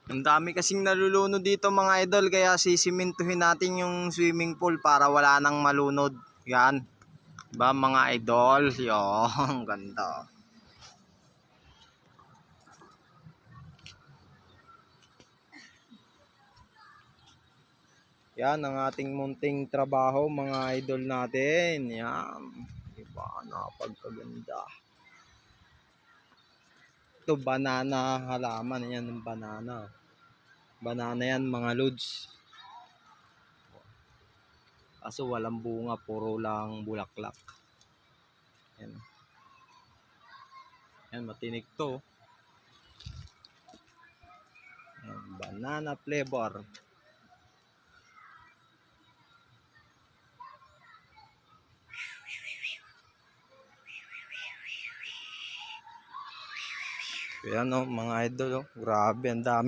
Ang dami kasing nalulunod dito mga idol, kaya sisimintuhin natin yung swimming pool para wala nang malunod. Yan. Diba mga idol? Yung ganda. Yan ang ating munting trabaho mga idol natin. Yan. Diba? Napagkaganda. Ito banana halaman. Yan ang banana. Banana yan mga lods. Kaso walang bunga, puro lang bulaklak. Yan. Yan, matinik to. Yan, banana flavor. Yan mga idol, grabe, ang dami.